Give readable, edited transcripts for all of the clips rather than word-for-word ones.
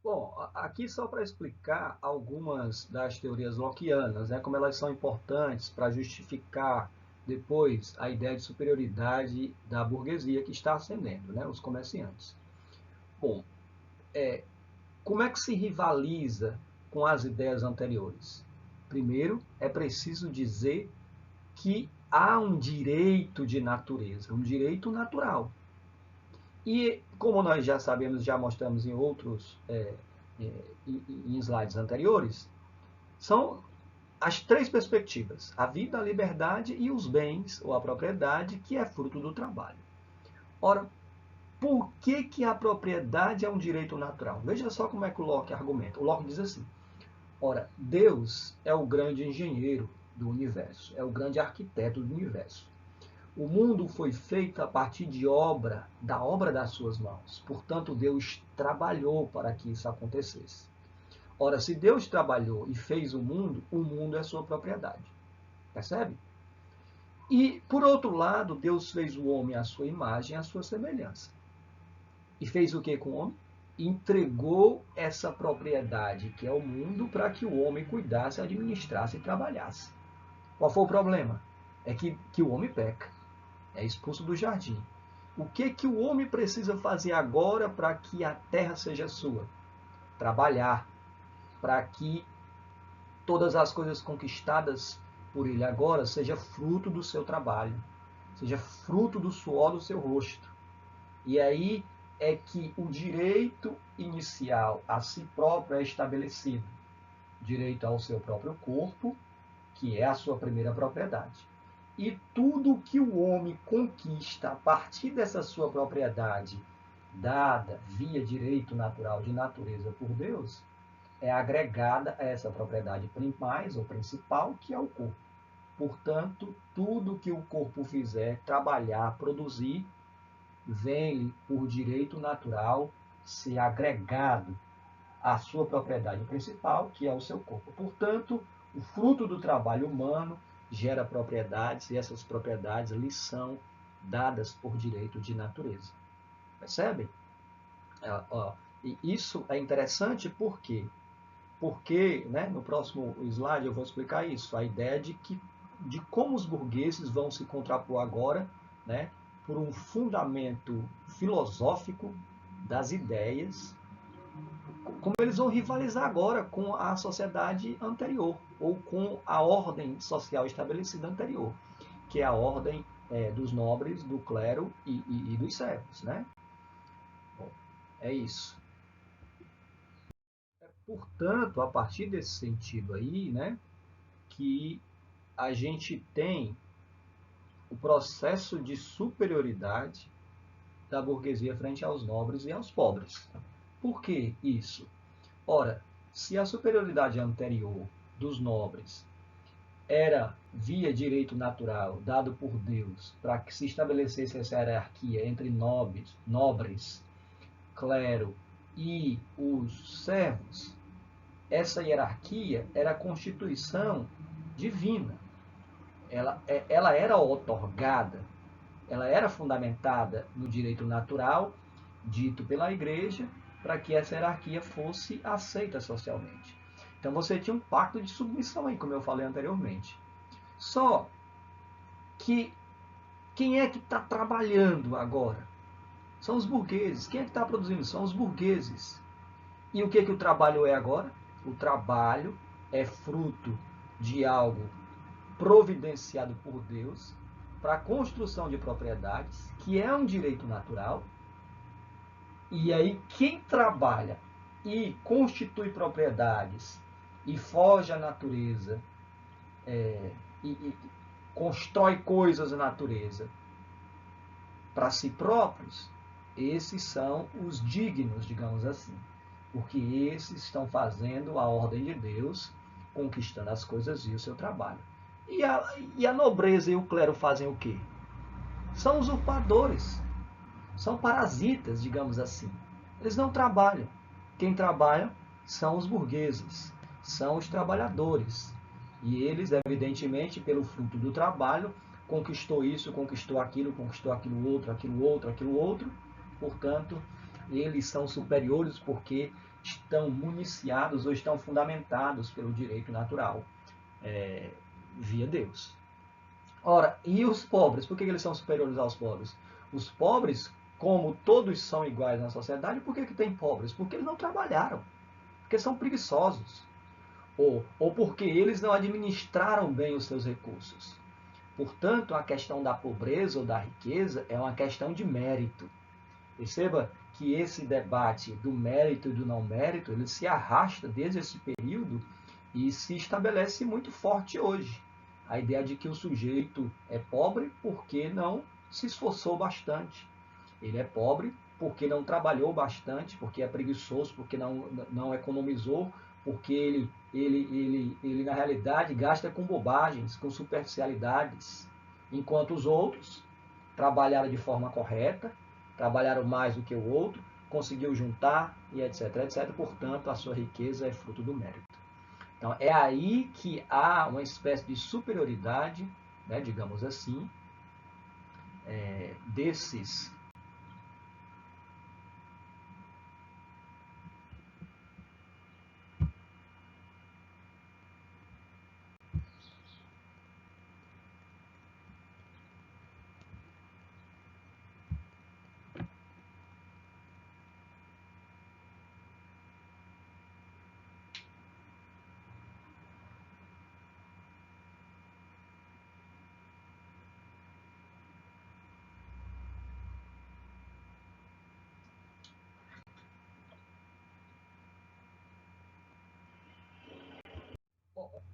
Bom, aqui só para explicar algumas das teorias lockeanas, né, como elas são importantes para justificar depois a ideia de superioridade da burguesia que está ascendendo, né, os comerciantes. Bom, como é que se rivaliza com as ideias anteriores? Primeiro, é preciso dizer que há um direito de natureza, um direito natural. E, como nós já sabemos, já mostramos em outros em slides anteriores, são as três perspectivas: a vida, a liberdade e os bens, ou a propriedade, que é fruto do trabalho. Ora, por que a propriedade é um direito natural? Veja só como é que o Locke argumenta. O Locke diz assim: ora, Deus é o grande engenheiro do universo, é o grande arquiteto do universo. O mundo foi feito a partir da obra das suas mãos. Portanto, Deus trabalhou para que isso acontecesse. Ora, se Deus trabalhou e fez o mundo é sua propriedade. Percebe? E, por outro lado, Deus fez o homem à sua imagem, à sua semelhança. E fez o que com o homem? Entregou essa propriedade, que é o mundo, para que o homem cuidasse, administrasse e trabalhasse. Qual foi o problema? É que o homem peca, é expulso do jardim. O que o homem precisa fazer agora para que a terra seja sua? Trabalhar, para que todas as coisas conquistadas por ele agora seja fruto do seu trabalho, seja fruto do suor do seu rosto. E aí é que o direito inicial a si próprio é estabelecido. Direito ao seu próprio corpo, que é a sua primeira propriedade. E tudo que o homem conquista a partir dessa sua propriedade, dada via direito natural de natureza por Deus, é agregada a essa propriedade primais ou principal, que é o corpo. Portanto, tudo que o corpo fizer, trabalhar, produzir, vem-lhe por direito natural ser agregado à sua propriedade principal, que é o seu corpo. Portanto, o fruto do trabalho humano gera propriedades e essas propriedades lhe são dadas por direito de natureza. Percebem? E isso é interessante porque, né, no próximo slide eu vou explicar isso, a ideia de como os burgueses vão se contrapor agora, né, por um fundamento filosófico das ideias, como eles vão rivalizar agora com a sociedade anterior, ou com a ordem social estabelecida anterior, que é a ordem dos nobres, do clero e dos servos. Né? Bom, é isso. Portanto, a partir desse sentido aí, né, que a gente tem o processo de superioridade da burguesia frente aos nobres e aos pobres. Por que isso? Ora, se a superioridade anterior dos nobres era via direito natural dado por Deus para que se estabelecesse essa hierarquia entre nobres, clero e os servos, essa hierarquia era a constituição divina. Ela era otorgada, ela era fundamentada no direito natural dito pela igreja para que essa hierarquia fosse aceita socialmente. Então você tinha um pacto de submissão aí, como eu falei anteriormente. Só que quem é que está trabalhando agora? São os burgueses. Quem é que está produzindo? São os burgueses. E o que o trabalho é agora? O trabalho é fruto de algo providenciado por Deus para a construção de propriedades, que é um direito natural. E aí quem trabalha e constitui propriedades e foge à natureza e constrói coisas na natureza para si próprios, esses são os dignos, digamos assim, porque esses estão fazendo a ordem de Deus, conquistando as coisas e o seu trabalho. E a nobreza e o clero fazem o quê? São usurpadores, são parasitas, digamos assim. Eles não trabalham. Quem trabalha são os burgueses, são os trabalhadores. E eles, evidentemente, pelo fruto do trabalho, conquistou isso, conquistou aquilo outro, aquilo outro. Portanto, eles são superiores porque estão municiados ou estão fundamentados pelo direito natural, via Deus. Ora, e os pobres? Por que eles são superiores aos pobres? Os pobres, como todos são iguais na sociedade, por que tem pobres? Porque eles não trabalharam, porque são preguiçosos, ou porque eles não administraram bem os seus recursos. Portanto, a questão da pobreza ou da riqueza é uma questão de mérito. Perceba que esse debate do mérito e do não mérito, ele se arrasta desde esse período e se estabelece muito forte hoje. A ideia de que o sujeito é pobre porque não se esforçou bastante. Ele é pobre porque não trabalhou bastante, porque é preguiçoso, porque não economizou, porque ele na realidade gasta com bobagens, com superficialidades, enquanto os outros trabalharam de forma correta, trabalharam mais do que o outro, conseguiu juntar e etc, etc. Portanto, a sua riqueza é fruto do mérito. Então, é aí que há uma espécie de superioridade, né, digamos assim, desses.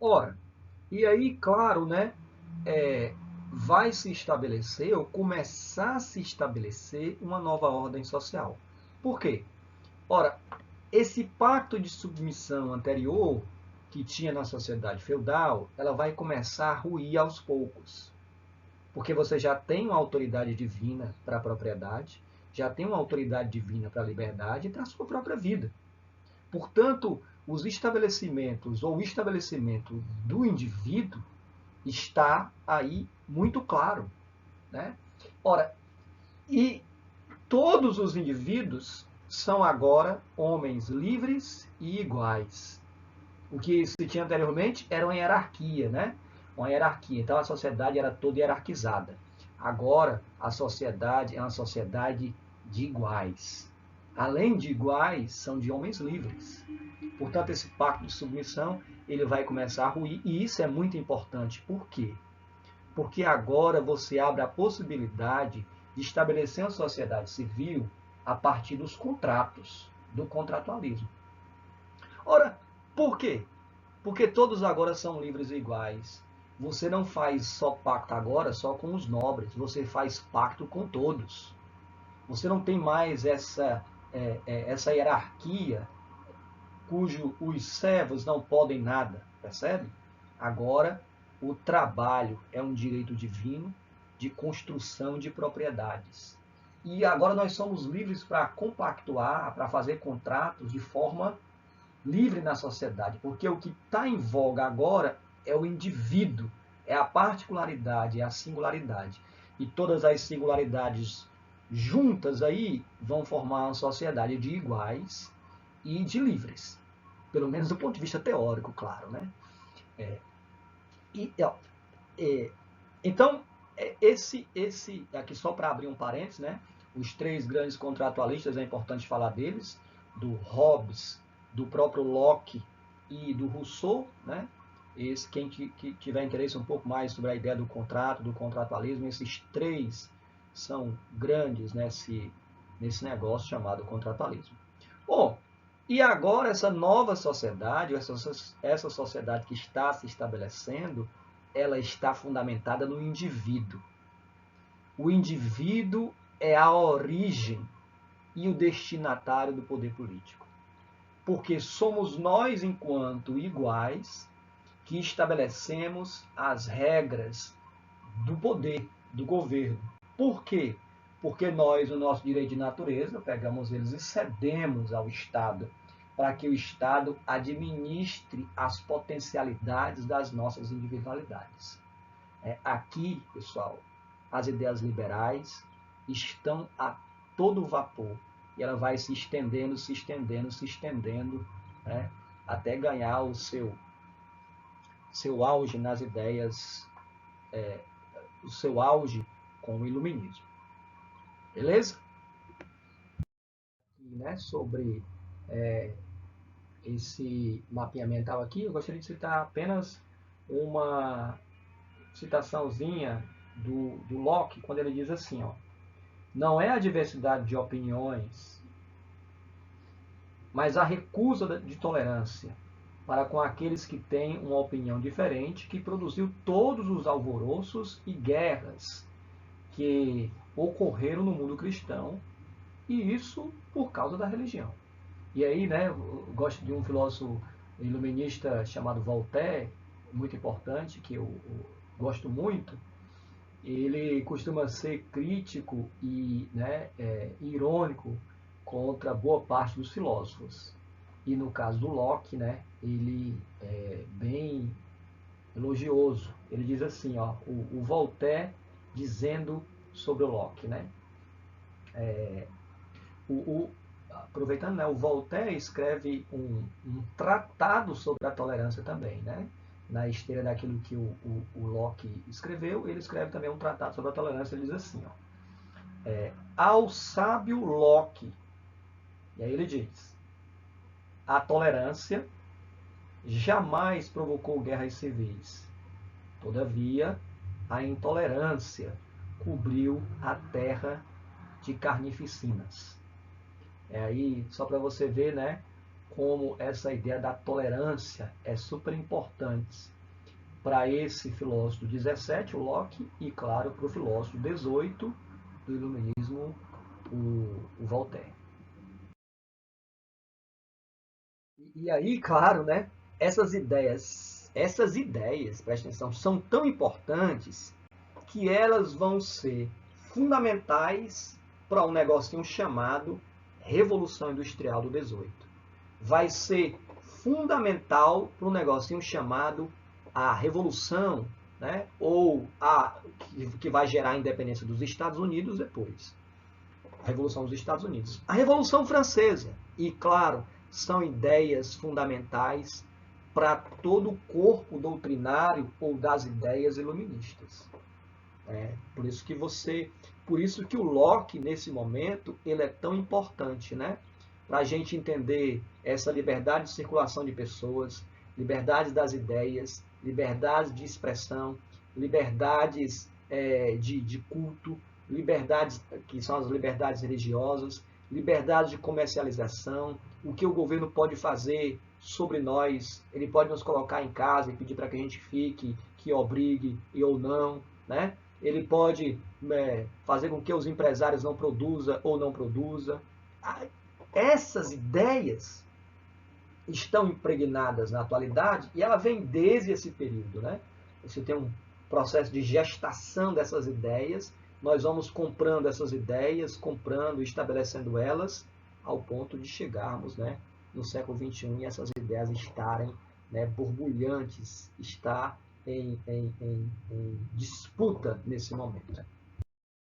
Ora, e aí, claro, né, vai se estabelecer, ou começar a se estabelecer, uma nova ordem social. Por quê? Ora, esse pacto de submissão anterior que tinha na sociedade feudal, ela vai começar a ruir aos poucos. Porque você já tem uma autoridade divina para a propriedade, já tem uma autoridade divina para a liberdade e para a sua própria vida. Portanto, os estabelecimentos ou o estabelecimento do indivíduo está aí muito claro, né? Ora, e todos os indivíduos são agora homens livres e iguais. O que se tinha anteriormente era uma hierarquia, né? Uma hierarquia. Então a sociedade era toda hierarquizada. Agora a sociedade é uma sociedade de iguais. Além de iguais, são de homens livres. Portanto, esse pacto de submissão ele vai começar a ruir, e isso é muito importante. Por quê? Porque agora você abre a possibilidade de estabelecer uma sociedade civil a partir dos contratos, do contratualismo. Ora, por quê? Porque todos agora são livres e iguais. Você não faz só pacto agora só com os nobres, você faz pacto com todos. Você não tem mais essa hierarquia cujo os servos não podem nada, percebe? Agora, o trabalho é um direito divino de construção de propriedades. E agora nós somos livres para compactuar, para fazer contratos de forma livre na sociedade, porque o que está em voga agora é o indivíduo, é a particularidade, é a singularidade. E todas as singularidades juntas aí vão formar uma sociedade de iguais e de livres. Pelo menos do ponto de vista teórico, claro, né? E, então, esse aqui só para abrir um parênteses, né? Os três grandes contratualistas, é importante falar deles, do Hobbes, do próprio Locke e do Rousseau, né? Quem tiver interesse um pouco mais sobre a ideia do contrato, do contratualismo, esses três são grandes nesse negócio chamado contratualismo. Bom, e agora essa nova sociedade, essa sociedade que está se estabelecendo, ela está fundamentada no indivíduo. O indivíduo é a origem e o destinatário do poder político. Porque somos nós, enquanto iguais, que estabelecemos as regras do poder, do governo. Por quê? Porque nós, o nosso direito de natureza, pegamos eles e cedemos ao Estado, para que o Estado administre as potencialidades das nossas individualidades. Aqui, pessoal, as ideias liberais estão a todo vapor. e ela vai se estendendo, se estendendo, se estendendo, né, até ganhar o seu auge nas ideias, o seu auge com o iluminismo. Beleza? E, né, sobre esse mapeamento mental aqui, eu gostaria de citar apenas uma citaçãozinha do Locke, quando ele diz assim, ó, não é a diversidade de opiniões, mas a recusa de tolerância para com aqueles que têm uma opinião diferente que produziu todos os alvoroços e guerras que ocorreram no mundo cristão, e isso por causa da religião. E aí, né, eu gosto de um filósofo iluminista chamado Voltaire, muito importante, que eu gosto muito. Ele costuma ser crítico e, né, irônico contra boa parte dos filósofos. E no caso do Locke, né, ele é bem elogioso. Ele diz assim, ó, o Voltaire dizendo sobre o Locke, né? Aproveitando, né, o Voltaire escreve um tratado sobre a tolerância também, né? Na esteira daquilo que o Locke escreveu, ele escreve também um tratado sobre a tolerância. Ele diz assim, ó, ao sábio Locke, e aí ele diz, a tolerância jamais provocou guerras civis. Todavia, a intolerância cobriu a terra de carnificinas. Aí, só para você ver, né, como essa ideia da tolerância é super importante para esse filósofo do 17, o Locke, e, claro, para o filósofo 18 do iluminismo, o Voltaire. E aí, claro, né, essas ideias, presta atenção, são tão importantes que elas vão ser fundamentais para um negocinho chamado Revolução Industrial do 18. Vai ser fundamental para um negocinho chamado a Revolução, né? Ou que vai gerar a independência dos Estados Unidos depois. A Revolução dos Estados Unidos. A Revolução Francesa. E, claro, são ideias fundamentais para todo o corpo doutrinário ou das ideias iluministas. Por isso que o Locke, nesse momento, ele é tão importante, né? Para a gente entender essa liberdade de circulação de pessoas, liberdade das ideias, liberdade de expressão, liberdades de culto, liberdades que são as liberdades religiosas, liberdade de comercialização, o que o governo pode fazer sobre nós, ele pode nos colocar em casa e pedir para que a gente fique, que obrigue ou não, né? Ele pode fazer com que os empresários não produzam ou não produzam. Essas ideias estão impregnadas na atualidade e ela vem desde esse período, né? Você tem um processo de gestação dessas ideias, nós vamos comprando essas ideias, comprando, estabelecendo elas, ao ponto de chegarmos, né, no século XXI e essas ideias estarem, né, borbulhantes, estar em disputa nesse momento.